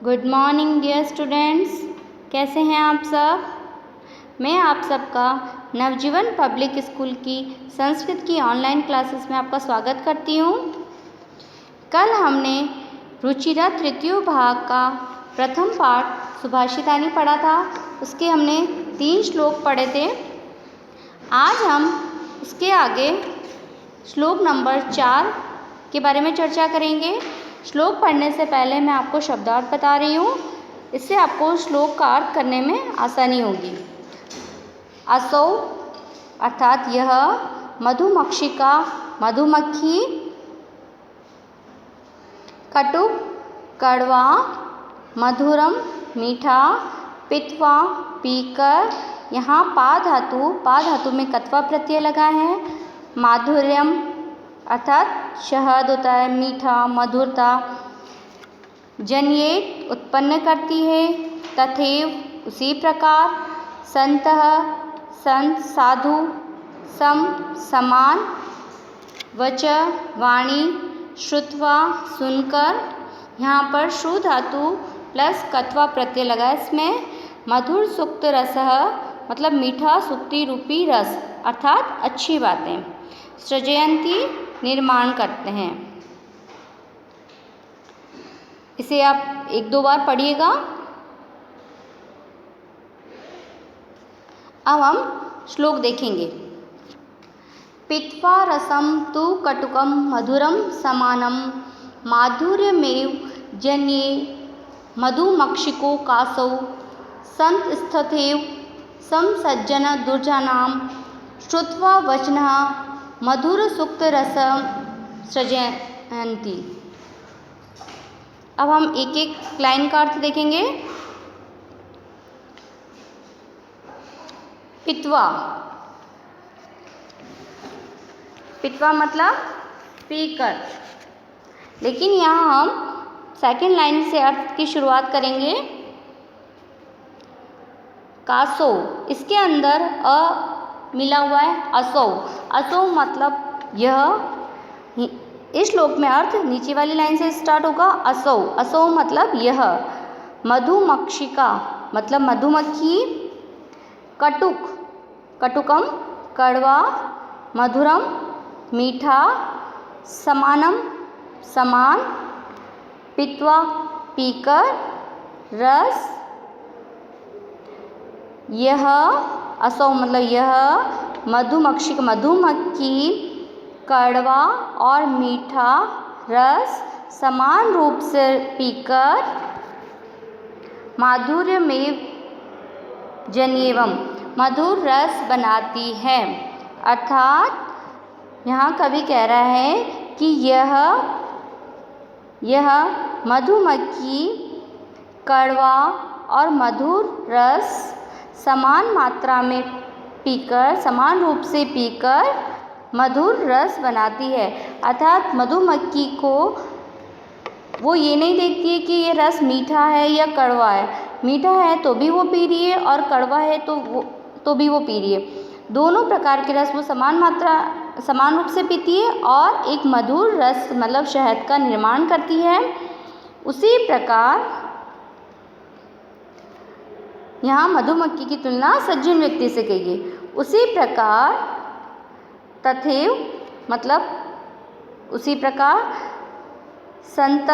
Good morning dear students, कैसे हैं आप सब। मैं आप सबका नवजीवन पब्लिक स्कूल की संस्कृत की ऑनलाइन क्लासेस में आपका स्वागत करती हूँ। कल हमने रुचिरा तृतीय भाग का प्रथम पाठ सुभाषितानी पढ़ा था। उसके हमने 3 श्लोक पढ़े थे। आज हम उसके आगे श्लोक नंबर 4 के बारे में चर्चा करेंगे। श्लोक पढ़ने से पहले मैं आपको शब्दार्थ बता रही हूँ, इससे आपको श्लोक का अर्थ करने में आसानी होगी। असौ अर्थात यह, मधुमक्षिका मधुमक्खी, कटुक कड़वा, मधुरम मीठा, पित्वा पीकर। यहाँ पा धातु में कत्वा प्रत्यय लगा है। माधुर्यम अर्थात शहद होता है, मीठा मधुरता। जन्येत उत्पन्न करती है। तथैव उसी प्रकार। संतः संत साधु। सम समान। वच वाणी। श्रुत्वा सुनकर। यहाँ पर श्रु धातु प्लस कत्वा प्रत्यय लगा है। इसमें मधुर सुक्त रसः मतलब मीठा सुक्ति रूपी रस अर्थात अच्छी बातें। सृजयन्ति निर्माण करते हैं। इसे आप 1-2 बार पढ़िएगा। अब हम श्लोक देखेंगे। पित्वा रसम तु कटुकम मधुरम समानम, माधुर्यमेव जन्ये मधुमक्षिको कासौ, संत स्थथैव समसज्जन दुर्जनां, श्रुत्वा वचनः मधुर सुक्त रसं सृजयन्ति। अब हम एक लाइन का अर्थ देखेंगे। पित्वा, पित्वा मतलब पीकर, लेकिन यहाँ हम सेकंड लाइन से अर्थ की शुरुआत करेंगे। कासो, इसके अंदर अ मिला हुआ है। असौ, असौ मतलब यह। इस श्लोक में अर्थ नीचे वाली लाइन से स्टार्ट होगा। असौ, असौ मतलब यह। मधुमक्षिका मतलब मधुमक्खी। कटुक, कटुकम कड़वा, मधुरम मीठा, समानम समान, पित्वा पीकर, रस। यह असौ मतलब यह, मधुमक्षिक मधुमक्खी, कड़वा और मीठा रस समान रूप से पीकर, माधुर्यमेव जन्येवम मधुर रस बनाती है। अर्थात यहाँ कवि कह रहा है कि यह मधुमक्खी कड़वा और मधुर रस समान मात्रा में पीकर, समान रूप से पीकर मधुर रस बनाती है। अर्थात मधुमक्खी को वो ये नहीं देखती है कि ये रस मीठा है या कड़वा है। मीठा है तो भी वो पी रही है और कड़वा है तो भी वो पी रही है। दोनों प्रकार के रस वो समान रूप से पीती है और एक मधुर रस मतलब शहद का निर्माण करती है। उसी प्रकार यहाँ मधुमक्खी की तुलना सज्जन व्यक्ति से की गई। उसी प्रकार तथैव मतलब उसी प्रकार, संत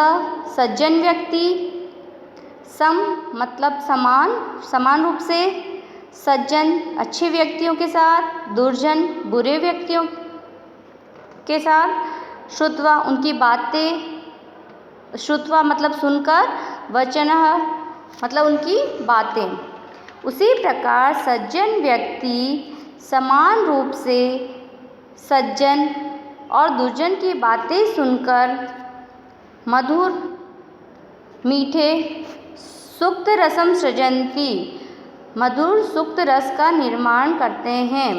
सज्जन व्यक्ति, सम मतलब समान रूप से, सज्जन अच्छे व्यक्तियों के साथ, दुर्जन बुरे व्यक्तियों के साथ, श्रुत्वा उनकी बातें, श्रुत्वा मतलब सुनकर, वचनः मतलब उनकी बातें। उसी प्रकार सज्जन व्यक्ति समान रूप से सज्जन और दुर्जन की बातें सुनकर मधुर मीठे सुक्त रसम सृजन्ति मधुर सुक्त रस का निर्माण करते हैं।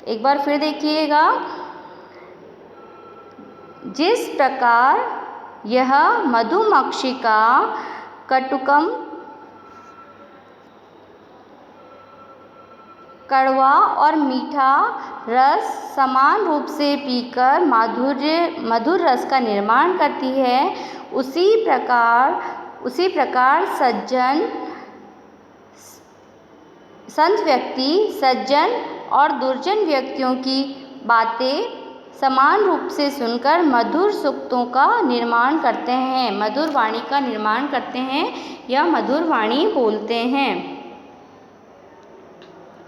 एक बार फिर देखिएगा। जिस प्रकार यह मधुमक्षिका कटुकम कड़वा और मीठा रस समान रूप से पीकर मधुर रस का निर्माण करती है, उसी प्रकार उसी प्रकार संत व्यक्ति सज्जन और दुर्जन व्यक्तियों की बातें समान रूप से सुनकर मधुर सूक्तों का निर्माण करते हैं, मधुर वाणी का निर्माण करते हैं या मधुर वाणी बोलते हैं।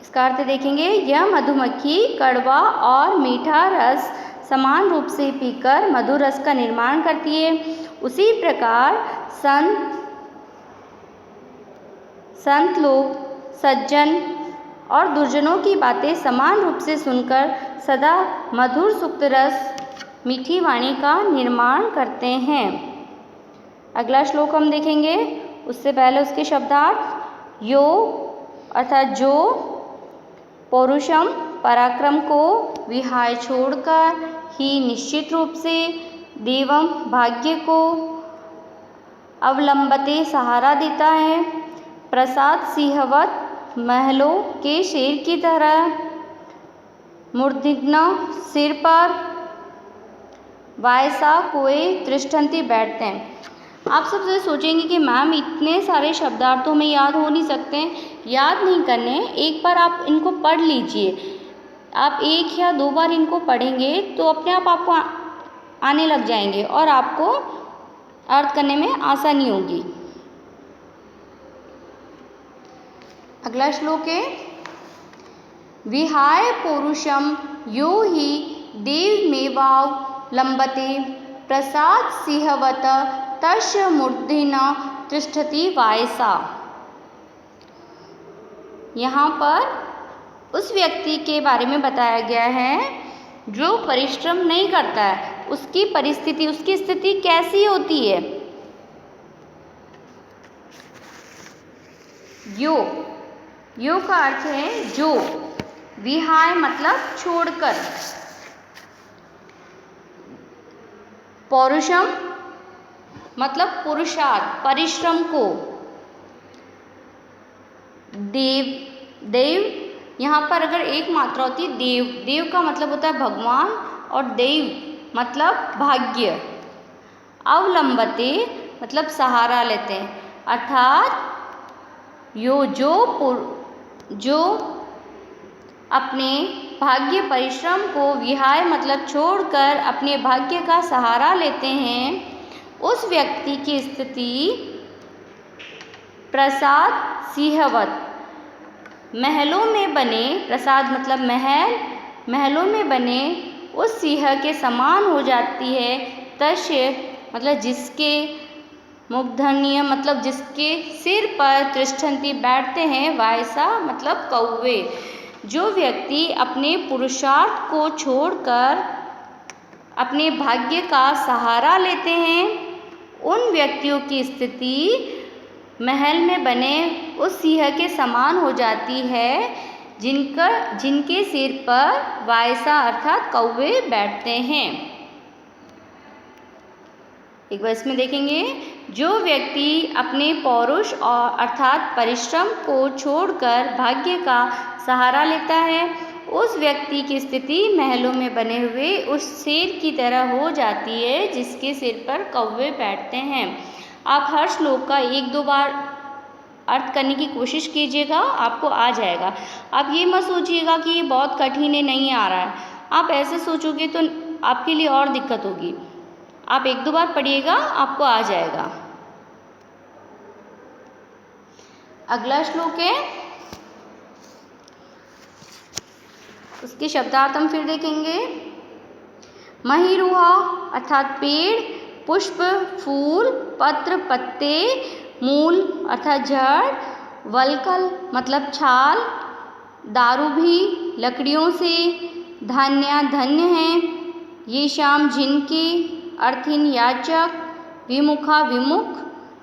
इसका अर्थ देखेंगे, यह मधुमक्खी कड़वा और मीठा रस समान रूप से पीकर मधुर रस का निर्माण करती है। उसी प्रकार संत लोग सज्जन और दुर्जनों की बातें समान रूप से सुनकर सदा मधुर सुक्त रस मीठी वाणी का निर्माण करते हैं। अगला श्लोक हम देखेंगे, उससे पहले उसके शब्दार्थ। यो अर्थात जो, पौरुषम पराक्रम को, विहाय छोड़कर, ही निश्चित रूप से, देवम भाग्य को, अवलंबते सहारा देता है, प्रसाद सिंहवत महलों के शेर की तरह, मूर्धन्य सिर पर, वायसा कोए तिष्ठन्ति बैठते हैं। आप सबसे सोचेंगे कि मैम इतने सारे शब्दार्थों में याद हो नहीं सकते, याद नहीं करने, एक बार आप इनको पढ़ लीजिए। आप एक या दो बार इनको पढ़ेंगे तो अपने आप आपको आने लग जाएंगे और आपको अर्थ करने में आसानी होगी। अगला श्लोक है, विहाय पौरुषम यो हि देवमेवाव लंबते, प्रसाद सिंहवत तस्य मूर्धन्य तिष्ठति वायसा। यहाँ पर उस व्यक्ति के बारे में बताया गया है जो परिश्रम नहीं करता है, उसकी परिस्थिति, उसकी स्थिति कैसी होती है। यो का अर्थ है जो, विहाय मतलब छोड़कर, पौरुषम मतलब पुरुषार्थ परिश्रम को, देव यहाँ पर अगर एक मात्रा होती है देव का मतलब होता है भगवान और देव मतलब भाग्य। अवलंबते मतलब सहारा लेते हैं, अर्थात जो अपने भाग्य परिश्रम को, विहाय मतलब छोड़कर अपने भाग्य का सहारा लेते हैं, उस व्यक्ति की स्थिति प्रसाद सिंहवत महलों में बने, प्रसाद मतलब महल, महलों में बने उस सिंह के समान हो जाती है। तस्य मतलब जिसके, मूर्धन्य मतलब जिसके सिर पर, तिष्ठन्ति बैठते हैं, वायसा मतलब कौवे। जो व्यक्ति अपने पुरुषार्थ को छोड़कर अपने भाग्य का सहारा लेते हैं, उन व्यक्तियों की स्थिति महल में बने उस सिंह के समान हो जाती है जिनके सिर पर वायसा अर्थात कौवे बैठते हैं। एक बार इसमें देखेंगे, जो व्यक्ति अपने पौरुष और अर्थात परिश्रम को छोड़कर भाग्य का सहारा लेता है, उस व्यक्ति की स्थिति महलों में बने हुए उस शेर की तरह हो जाती है जिसके सिर पर कौवे बैठते हैं। आप हर श्लोक का एक दो बार अर्थ करने की कोशिश कीजिएगा, आपको आ जाएगा। आप ये मत सोचिएगा कि ये बहुत कठिन है, नहीं आ रहा है। आप ऐसे सोचोगे तो आपके लिए और दिक्कत होगी। आप एक दो बार पढ़िएगा, आपको आ जाएगा। अगला श्लोक है, उसके शब्दार्थ हम फिर देखेंगे। महिरुहा अर्थात पेड़, पुष्प फूल, पत्र पत्ते, मूल अर्थात जड़, वल्कल मतलब छाल, दारू भी लकड़ियों से, धान्य धन्य हैं, ये शाम जिनके, अर्थिन याचक, विमुखा विमुख,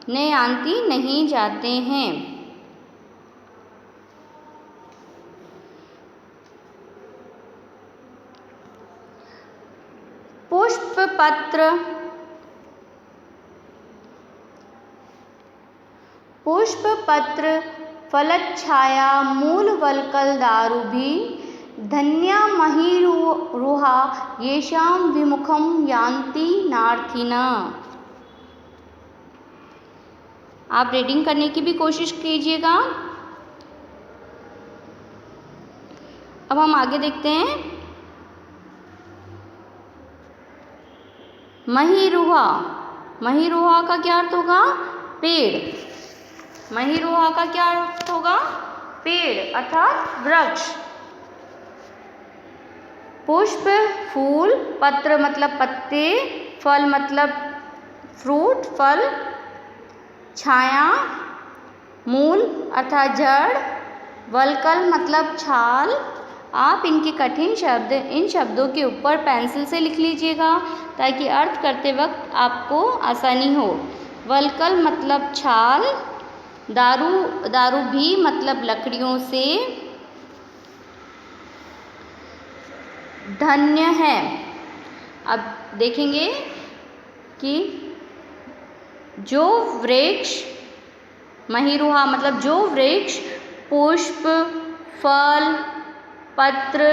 नयान्ति नहीं जाते हैं। पुष्प पत्र, पुष्प पत्र फलच्छाया, मूल वल्कल दारू भी, धन्या महिरुहा, येषां विमुखम यान्ति नार्थिना। आप रीडिंग करने की भी कोशिश कीजिएगा। अब हम आगे देखते हैं। महिरुहा, महिरुहा का क्या अर्थ होगा? पेड़। महिरुहा का क्या अर्थ होगा? पेड़ अर्थात वृक्ष। पुष्प फूल, पत्र मतलब पत्ते, फल मतलब फ्रूट फल, छाया मूल अर्थात जड़, वल्कल मतलब छाल। आप इनके कठिन शब्द इन शब्दों के ऊपर पेंसिल से लिख लीजिएगा ताकि अर्थ करते वक्त आपको आसानी हो। वल्कल मतलब छाल, दारू भी मतलब लकड़ियों से, धन्य है। अब देखेंगे कि जो वृक्ष, महिरुहा मतलब जो वृक्ष पुष्प फल पत्र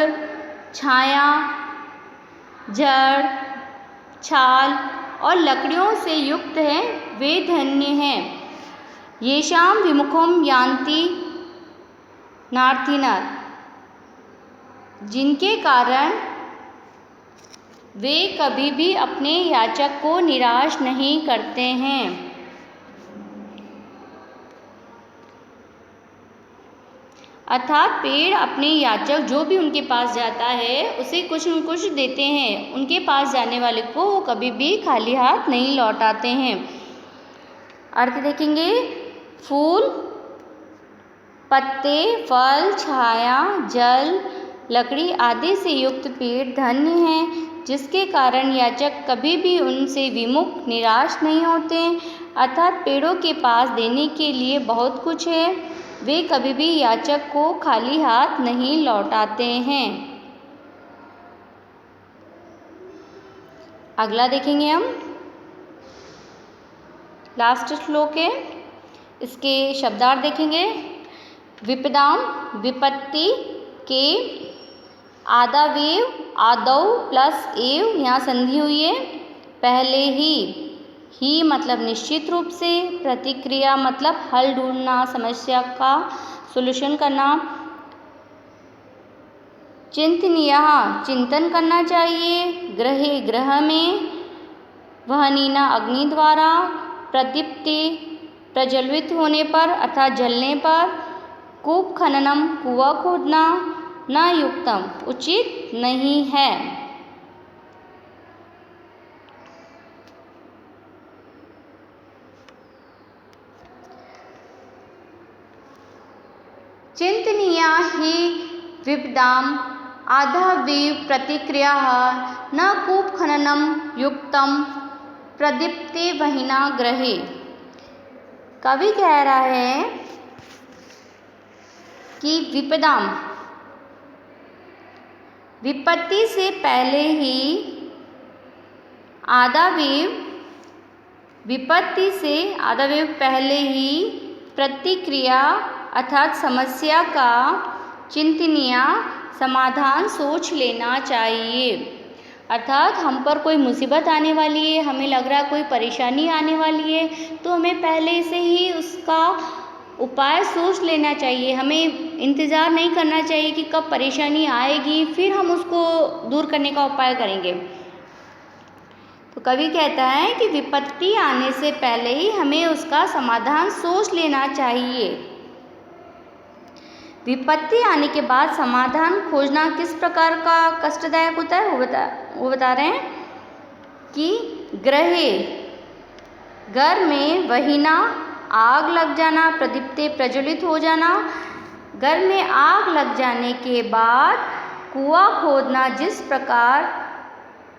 छाया जड़ छाल और लकड़ियों से युक्त है वे धन्य हैं। येषां विमुखम यान्ति नार्थिनः, जिनके कारण वे कभी भी अपने याचक को निराश नहीं करते हैं। अर्थात पेड़ अपने याचक जो भी उनके पास जाता है उसे कुछ न कुछ देते हैं। उनके पास जाने वाले को वो कभी भी खाली हाथ नहीं लौटाते हैं। अर्थ देखेंगे। फूल पत्ते फल छाया जल लकड़ी आदि से युक्त पेड़ धन्य हैं, जिसके कारण याचक कभी भी उनसे विमुख निराश नहीं होते। अर्थात पेड़ों के पास देने के लिए बहुत कुछ है, वे कभी भी याचक को खाली हाथ नहीं लौटाते हैं। अगला देखेंगे हम, लास्ट श्लोक है, इसके शब्दार्थ देखेंगे। विपदाम विपत्ति के आदावेव आदौ प्लस एव यहाँ संधि हुई है। पहले ही मतलब निश्चित रूप से, प्रतिक्रिया मतलब हल ढूंढना समस्या का सॉल्यूशन करना, चिंतनीयः चिंतन करना चाहिए, ग्रहे ग्रह में, वहनीना अग्नि द्वारा, प्रदीप्ति प्रज्वलित होने पर अर्थात जलने पर, कूप खननम कुआं खोदना, न युक्तम उचित नहीं है। चिंतनीया ही विपदाम आधावीव प्रतिक्रिया न कूप खननम युक्तम प्रदीप्ति वहिना ग्रहे। कवि कह रहा है कि विपदाम विपत्ति से पहले ही, आदावेव विपत्ति से आदावेव पहले ही, प्रतिक्रिया अर्थात समस्या का, चिंतनीय समाधान सोच लेना चाहिए। अर्थात हम पर कोई मुसीबत आने वाली है, हमें लग रहा है कोई परेशानी आने वाली है, तो हमें पहले से ही उसका उपाय सोच लेना चाहिए। हमें इंतज़ार नहीं करना चाहिए कि कब परेशानी आएगी फिर हम उसको दूर करने का उपाय करेंगे। तो कवि कहता है कि विपत्ति आने से पहले ही हमें उसका समाधान सोच लेना चाहिए। विपत्ति आने के बाद समाधान खोजना किस प्रकार का कष्टदायक होता है वो बता रहे हैं कि ग्रहे घर में वहीना आग लग जाना, प्रदीप्ते प्रज्वलित हो जाना, घर में आग लग जाने के बाद कुआं खोदना जिस प्रकार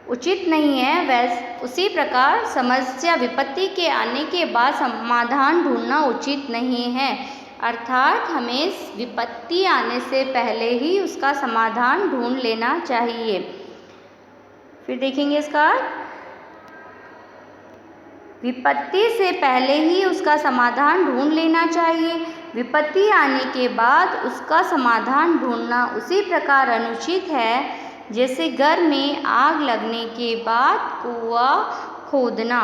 उचित नहीं है, वैसे उसी प्रकार समस्या विपत्ति के आने के बाद समाधान ढूंढना उचित नहीं है। अर्थात हमें विपत्ति आने से पहले ही उसका समाधान ढूंढ लेना चाहिए। फिर देखेंगे इसका विपत्ति से पहले ही उसका समाधान ढूंढ लेना चाहिए। विपत्ति आने के बाद उसका समाधान ढूंढना उसी प्रकार अनुचित है जैसे घर में आग लगने के बाद कुआं खोदना।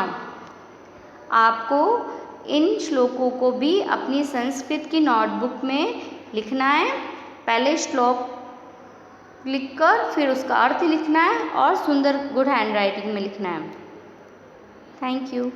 आपको इन श्लोकों को भी अपनी संस्कृत की नोटबुक में लिखना है। पहले श्लोक लिखकर फिर उसका अर्थ लिखना है और सुंदर गुड हैंड राइटिंग में लिखना है। Thank you.